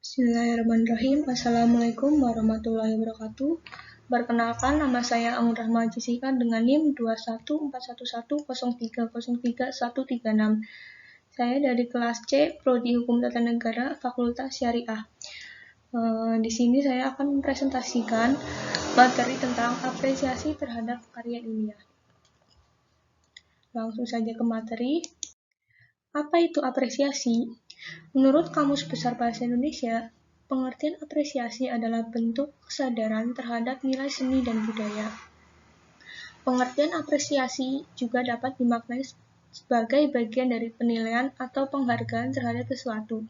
Bismillahirrahmanirrahim. Assalamualaikum warahmatullahi wabarakatuh. Perkenalkan, nama saya Aung Rahma Jessica dengan NIM 2141103033136. Saya dari kelas C, Prodi Hukum Tata Negara, Fakultas Syariah. Di sini saya akan mempresentasikan materi tentang apresiasi terhadap karya ilmiah. Langsung saja ke materi. Apa itu apresiasi? Menurut Kamus Besar Bahasa Indonesia, pengertian apresiasi adalah bentuk kesadaran terhadap nilai seni dan budaya. Pengertian apresiasi juga dapat dimaknai sebagai bagian dari penilaian atau penghargaan terhadap sesuatu.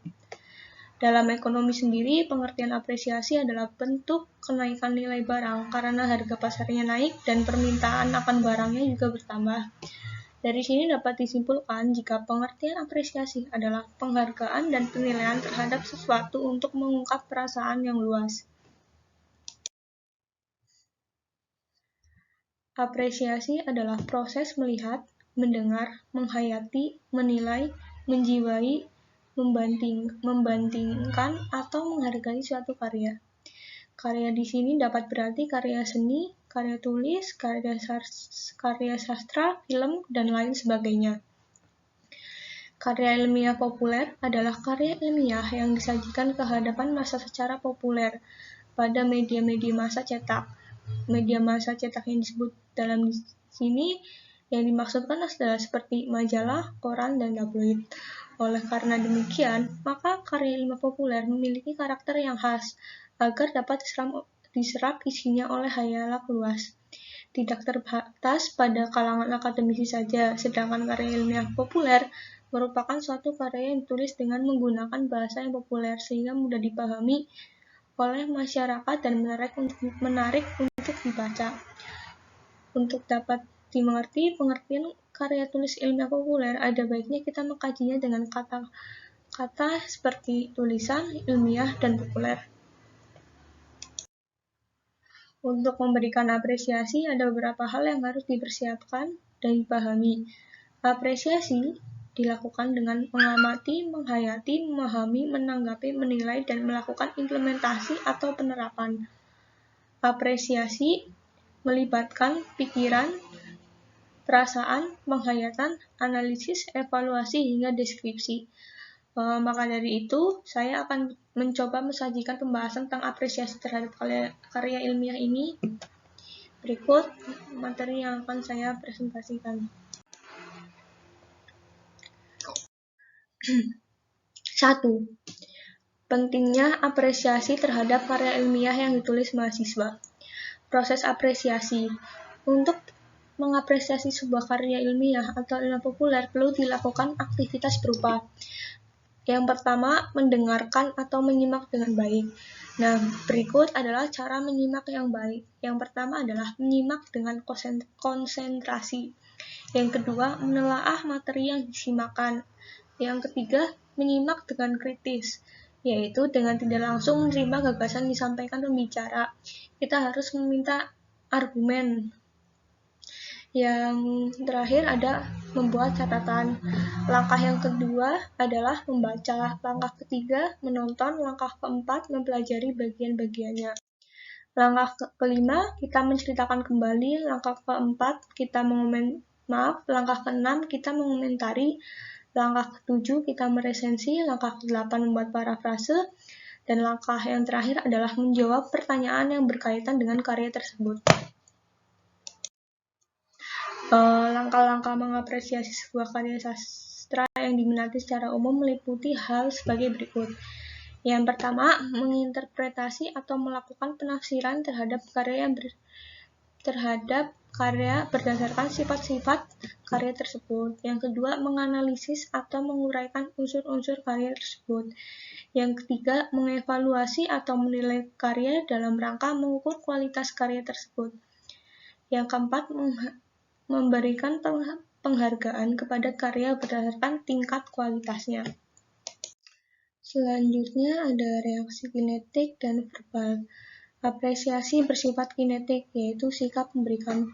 Dalam ekonomi sendiri, pengertian apresiasi adalah bentuk kenaikan nilai barang karena harga pasarnya naik dan permintaan akan barangnya juga bertambah. Dari sini dapat disimpulkan jika pengertian apresiasi adalah penghargaan dan penilaian terhadap sesuatu untuk mengungkap perasaan yang luas. Apresiasi adalah proses melihat, mendengar, menghayati, menilai, menjiwai, membandingkan, atau menghargai suatu karya. Karya di sini dapat berarti karya seni, karya tulis, karya sastra, film, dan lain sebagainya. Karya ilmiah populer adalah karya ilmiah yang disajikan ke hadapan massa secara populer pada media-media massa cetak. Media massa cetak yang disebut dalam sini yang dimaksudkan adalah seperti majalah, koran, dan tabloid. Oleh karena demikian, maka karya ilmiah populer memiliki karakter yang khas agar dapat diserap isinya oleh khayalak luas. Tidak terbatas pada kalangan akademisi saja, sedangkan karya ilmiah populer merupakan suatu karya yang ditulis dengan menggunakan bahasa yang populer sehingga mudah dipahami oleh masyarakat dan menarik untuk dibaca. Untuk dapat dimengerti pengertian karya tulis ilmiah populer, ada baiknya kita mengkajinya dengan kata-kata seperti tulisan, ilmiah, dan populer. Untuk memberikan apresiasi, ada beberapa hal yang harus dipersiapkan dan dipahami. Apresiasi dilakukan dengan mengamati, menghayati, memahami, menanggapi, menilai, dan melakukan implementasi atau penerapan. Apresiasi melibatkan pikiran, perasaan, penghayatan, analisis, evaluasi, hingga deskripsi. Maka dari itu, saya akan mencoba mensajikan pembahasan tentang apresiasi terhadap karya ilmiah ini. Berikut materi yang akan saya presentasikan. 1. Pentingnya apresiasi terhadap karya ilmiah yang ditulis mahasiswa. Proses apresiasi. Untuk mengapresiasi sebuah karya ilmiah atau ilmiah populer perlu dilakukan aktivitas berupa yang pertama, mendengarkan atau menyimak dengan baik. Nah, berikut adalah cara menyimak yang baik. Yang pertama adalah menyimak dengan konsentrasi. Yang kedua, menelaah materi yang disimakkan. Yang ketiga, menyimak dengan kritis, yaitu dengan tidak langsung menerima gagasan disampaikan pembicara. Kita harus meminta argumen. Yang terakhir ada membuat catatan. Langkah yang kedua adalah membaca. Langkah ketiga menonton. Langkah keempat mempelajari bagian-bagiannya. Langkah kelima kita menceritakan kembali. Langkah keempat langkah keenam kita mengomentari. Langkah ketujuh kita meresensi. Langkah kedelapan membuat parafrase. Dan langkah yang terakhir adalah menjawab pertanyaan yang berkaitan dengan karya tersebut. Langkah-langkah mengapresiasi sebuah karya sastra yang diminati secara umum meliputi hal sebagai berikut. Yang pertama, menginterpretasi atau melakukan penafsiran terhadap karya berdasarkan sifat-sifat karya tersebut. Yang kedua, menganalisis atau menguraikan unsur-unsur karya tersebut. Yang ketiga, mengevaluasi atau menilai karya dalam rangka mengukur kualitas karya tersebut. Yang keempat, memberikan penghargaan kepada karya berdasarkan tingkat kualitasnya. Selanjutnya ada reaksi kinetik dan verbal. Apresiasi bersifat kinetik, yaitu sikap memberikan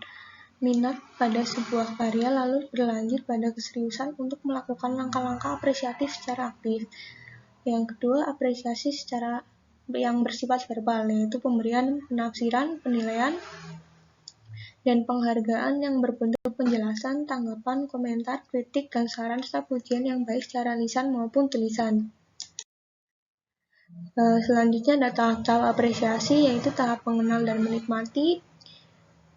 minat pada sebuah karya lalu berlanjut pada keseriusan untuk melakukan langkah-langkah apresiatif secara aktif. Yang kedua, apresiasi secara yang bersifat verbal, yaitu pemberian penafsiran, penilaian, dan penghargaan yang berbentuk penjelasan, tanggapan, komentar, kritik, dan saran serta pujian yang baik secara lisan maupun tulisan. Selanjutnya ada tahap-tahap apresiasi, yaitu tahap mengenal dan menikmati.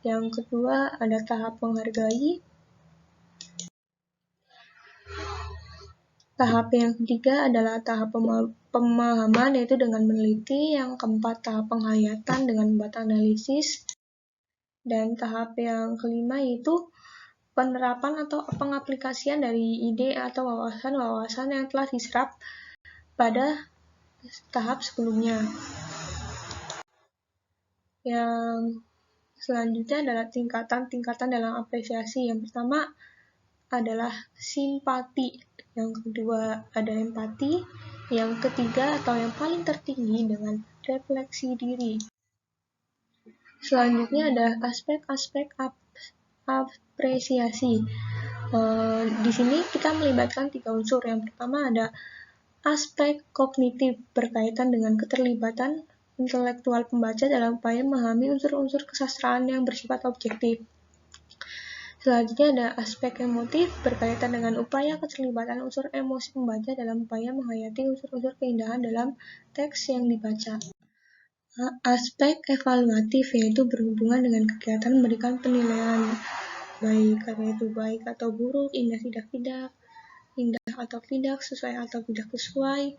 Yang kedua ada tahap menghargai. Tahap yang ketiga adalah tahap pemahaman, yaitu dengan meneliti. Yang keempat tahap penghayatan dengan membuat analisis. Dan tahap yang kelima yaitu penerapan atau pengaplikasian dari ide atau wawasan-wawasan yang telah diserap pada tahap sebelumnya. Yang selanjutnya adalah tingkatan-tingkatan dalam apresiasi. Yang pertama adalah simpati, yang kedua ada empati, yang ketiga atau yang paling tertinggi dengan refleksi diri. Selanjutnya ada aspek-aspek apresiasi. Di sini kita melibatkan 3 unsur. Yang pertama ada aspek kognitif berkaitan dengan keterlibatan intelektual pembaca dalam upaya memahami unsur-unsur kesastraan yang bersifat objektif. Selanjutnya ada aspek emotif berkaitan dengan upaya keterlibatan unsur emosi pembaca dalam upaya menghayati unsur-unsur keindahan dalam teks yang dibaca. Aspek evaluatif yaitu berhubungan dengan kegiatan memberikan penilaian, baik itu baik atau buruk, indah atau tidak, sesuai atau tidak sesuai.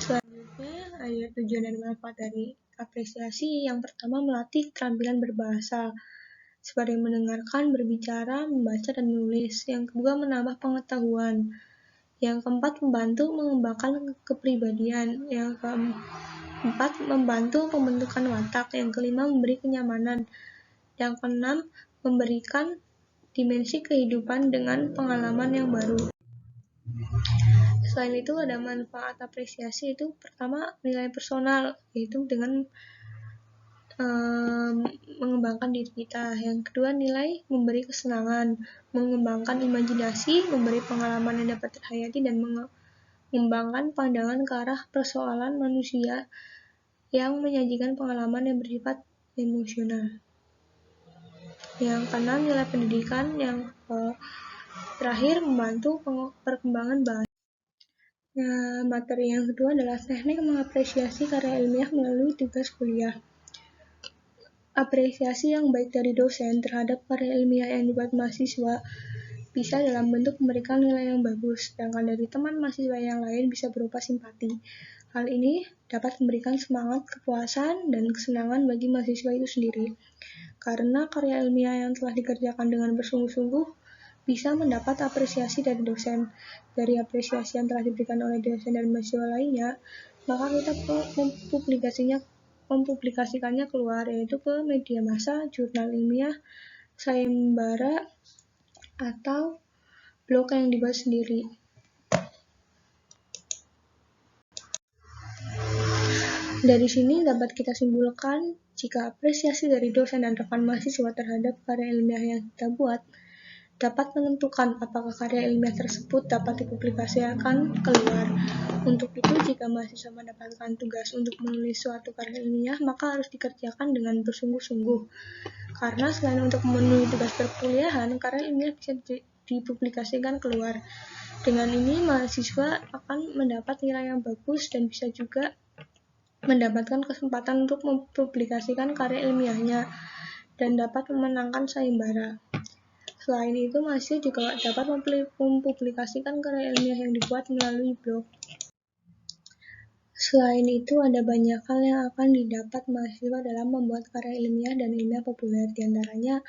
Selanjutnya ada tujuan dan manfaat dari apresiasi. Yang pertama melatih keterampilan berbahasa seperti mendengarkan, berbicara, membaca, dan menulis. Yang kedua menambah pengetahuan. Yang keempat membantu mengembangkan kepribadian. Yang keempat membantu pembentukan watak. Yang kelima memberi kenyamanan. Yang keenam memberikan dimensi kehidupan dengan pengalaman yang baru. Selain itu ada manfaat apresiasi, itu pertama nilai personal, yaitu dengan mengembangkan diri kita. Yang kedua nilai memberi kesenangan, mengembangkan imajinasi, memberi pengalaman yang dapat terhayati, dan mengembangkan pandangan ke arah persoalan manusia yang menyajikan pengalaman yang bersifat emosional. Yang keenam nilai pendidikan. Yang terakhir membantu perkembangan bahasa. Materi yang kedua adalah teknik mengapresiasi karya ilmiah melalui tugas kuliah. Apresiasi yang baik dari dosen terhadap karya ilmiah yang dibuat mahasiswa bisa dalam bentuk memberikan nilai yang bagus, sedangkan dari teman mahasiswa yang lain bisa berupa simpati. Hal ini dapat memberikan semangat, kepuasan, dan kesenangan bagi mahasiswa itu sendiri, karena karya ilmiah yang telah dikerjakan dengan bersungguh-sungguh bisa mendapat apresiasi dari dosen. Dari apresiasi yang telah diberikan oleh dosen dan mahasiswa lainnya, maka kita mempublikasikannya keluar, yaitu ke media massa, jurnal ilmiah, sayembara, atau blog yang dibuat sendiri. Dari sini dapat kita simpulkan jika apresiasi dari dosen dan rekan mahasiswa terhadap karya ilmiah yang kita buat dapat menentukan apakah karya ilmiah tersebut dapat dipublikasikan keluar. Untuk itu, jika mahasiswa mendapatkan tugas untuk menulis suatu karya ilmiah, maka harus dikerjakan dengan bersungguh-sungguh. Karena selain untuk memenuhi tugas perkuliahan, karya ilmiah bisa dipublikasikan keluar. Dengan ini, mahasiswa akan mendapat nilai yang bagus dan bisa juga mendapatkan kesempatan untuk mempublikasikan karya ilmiahnya dan dapat memenangkan sayembara. Selain itu, mahasiswa juga dapat mempublikasikan karya ilmiah yang dibuat melalui blog. Selain itu, ada banyak hal yang akan didapat mahasiswa dalam membuat karya ilmiah dan ilmiah populer. Di antaranya,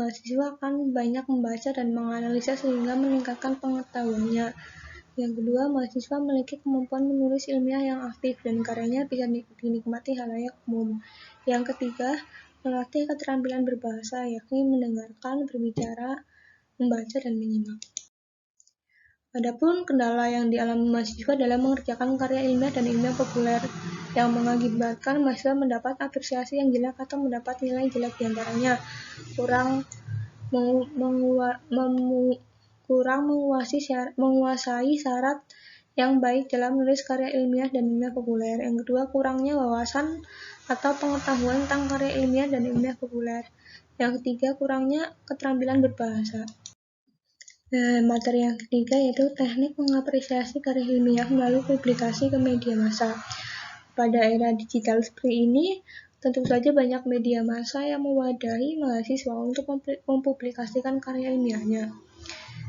mahasiswa akan banyak membaca dan menganalisa sehingga meningkatkan pengetahuannya. Yang kedua, mahasiswa memiliki kemampuan menulis ilmiah yang aktif dan karyanya bisa dinikmati khalayak umum. Yang ketiga, melatih keterampilan berbahasa, yakni mendengarkan, berbicara, membaca, dan menyimak. Adapun kendala yang dialami mahasiswa dalam mengerjakan karya ilmiah dan ilmiah populer yang mengakibatkan mahasiswa mendapat apresiasi yang jelek atau mendapat nilai jelek, diantaranya kurang kurang menguasai syarat yang baik dalam menulis karya ilmiah dan ilmiah populer. Yang kedua, kurangnya wawasan atau pengetahuan tentang karya ilmiah dan ilmiah populer. Yang ketiga, kurangnya keterampilan berbahasa. Nah, materi yang ketiga yaitu teknik mengapresiasi karya ilmiah melalui publikasi ke media massa. Pada era digital seperti ini, tentu saja banyak media massa yang mewadahi mahasiswa untuk mempublikasikan karya ilmiahnya.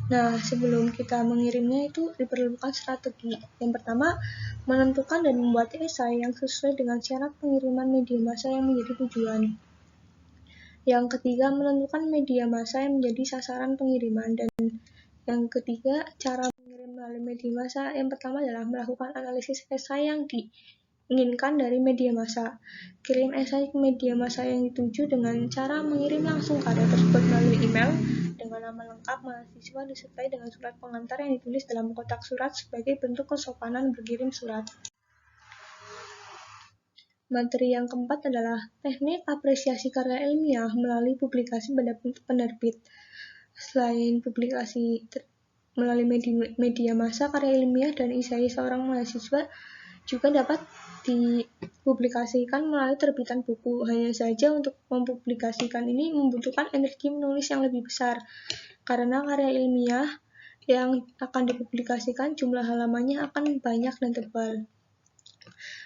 Nah, sebelum kita mengirimnya itu diperlukan strategi. Yang pertama, menentukan dan membuat esai yang sesuai dengan syarat pengiriman media massa yang menjadi tujuan. Yang ketiga, menentukan media massa yang menjadi sasaran pengiriman. Dan yang ketiga, cara mengirim melalui media massa. Yang pertama adalah melakukan analisis esai yang diinginkan dari media massa. Kirim esai ke media massa yang dituju dengan cara mengirim langsung karya tersebut melalui email dengan nama lengkap mahasiswa disertai dengan surat pengantar yang ditulis dalam kotak surat sebagai bentuk kesopanan berkirim surat. Materi yang keempat adalah teknik apresiasi karya ilmiah melalui publikasi pada penerbit. Selain publikasi melalui media massa, karya ilmiah dan esai seorang mahasiswa juga dapat dipublikasikan melalui terbitan buku. Hanya saja untuk mempublikasikan ini membutuhkan energi menulis yang lebih besar, karena karya ilmiah yang akan dipublikasikan jumlah halamannya akan banyak dan tebal.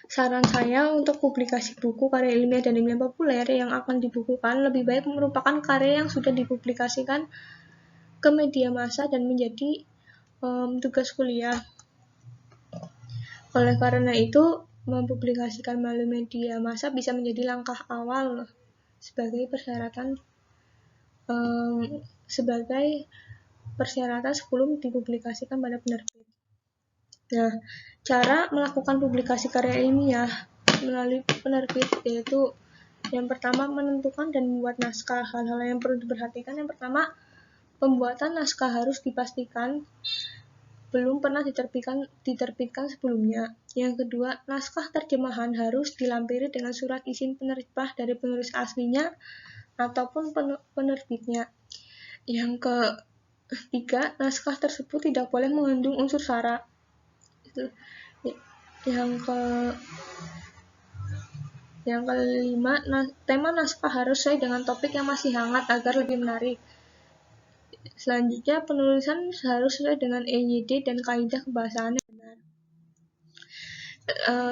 Saran saya untuk publikasi buku karya ilmiah dan ilmiah populer yang akan dibukukan lebih baik merupakan karya yang sudah dipublikasikan ke media massa dan menjadi tugas kuliah. Oleh karena itu, mempublikasikan melalui media massa bisa menjadi langkah awal sebagai persyaratan sebelum dipublikasikan pada penerbit. Nah, cara melakukan publikasi karya ilmiah melalui penerbit yaitu yang pertama, menentukan dan membuat naskah. Hal-hal yang perlu diperhatikan, yang pertama, pembuatan naskah harus dipastikan belum pernah diterbitkan sebelumnya. Yang kedua, naskah terjemahan harus dilampiri dengan surat izin penerjemah dari penulis aslinya ataupun penerbitnya. Yang ketiga, naskah tersebut tidak boleh mengandung unsur sara. Yang kelima, tema naskah harus sesuai dengan topik yang masih hangat agar lebih menarik. Selanjutnya, penulisan harus sesuai dengan EYD dan kaidah kebahasaan yang benar.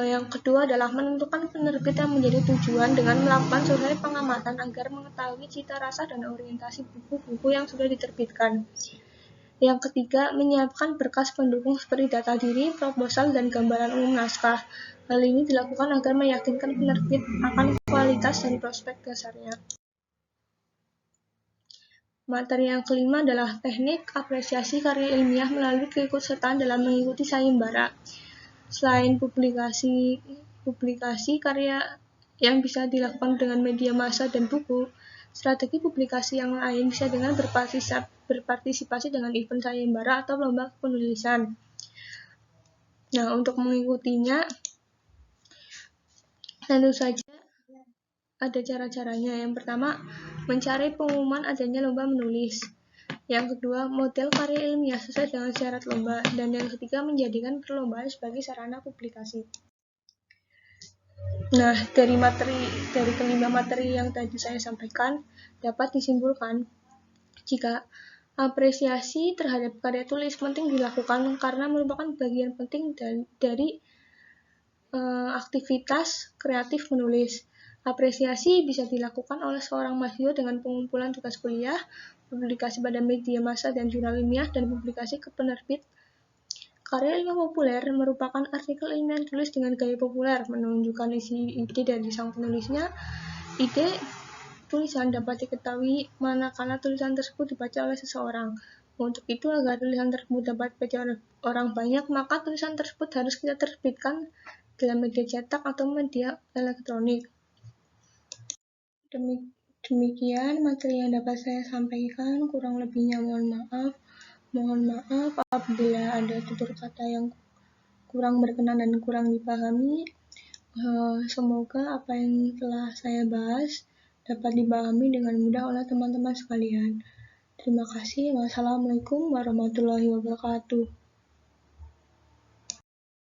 Yang kedua adalah menentukan penerbit yang menjadi tujuan dengan melakukan survei pengamatan agar mengetahui cita rasa dan orientasi buku-buku yang sudah diterbitkan. Yang ketiga, menyiapkan berkas pendukung seperti data diri, proposal, dan gambaran umum naskah. Hal ini dilakukan agar meyakinkan penerbit akan kualitas dan prospek dasarnya. Materi yang kelima adalah teknik apresiasi karya ilmiah melalui keikutsertaan dalam mengikuti sayembara. Selain publikasi karya yang bisa dilakukan dengan media massa dan buku, strategi publikasi yang lain bisa dengan berpartisipasi dengan event sayembara atau lomba penulisan. Nah, untuk mengikutinya, tentu saja ada cara-caranya. Yang pertama, mencari pengumuman adanya lomba menulis. Yang kedua, model karya ilmiah sesuai dengan syarat lomba. Dan yang ketiga, menjadikan perlombaan sebagai sarana publikasi. Nah, dari kelima materi yang tadi saya sampaikan, dapat disimpulkan jika apresiasi terhadap karya tulis penting dilakukan karena merupakan bagian penting dari aktivitas kreatif menulis. Apresiasi bisa dilakukan oleh seorang mahasiswa dengan pengumpulan tugas kuliah, publikasi pada media massa dan jurnal ilmiah, dan publikasi ke penerbit. Karya ilmiah populer merupakan artikel ilmiah yang ditulis dengan gaya populer, menunjukkan isi ide dari sang penulisnya. Ide tulisan dapat diketahui manakala tulisan tersebut dibaca oleh seseorang. Untuk itu, agar tulisan tersebut dapat dibaca oleh orang banyak, maka tulisan tersebut harus kita terbitkan dalam media cetak atau media elektronik. Demikian materi yang dapat saya sampaikan, kurang lebihnya mohon maaf. Mohon maaf apabila ada tutur kata yang kurang berkenan dan kurang dipahami. Semoga apa yang telah saya bahas dapat dipahami dengan mudah oleh teman-teman sekalian. Terima kasih. Wassalamualaikum warahmatullahi wabarakatuh.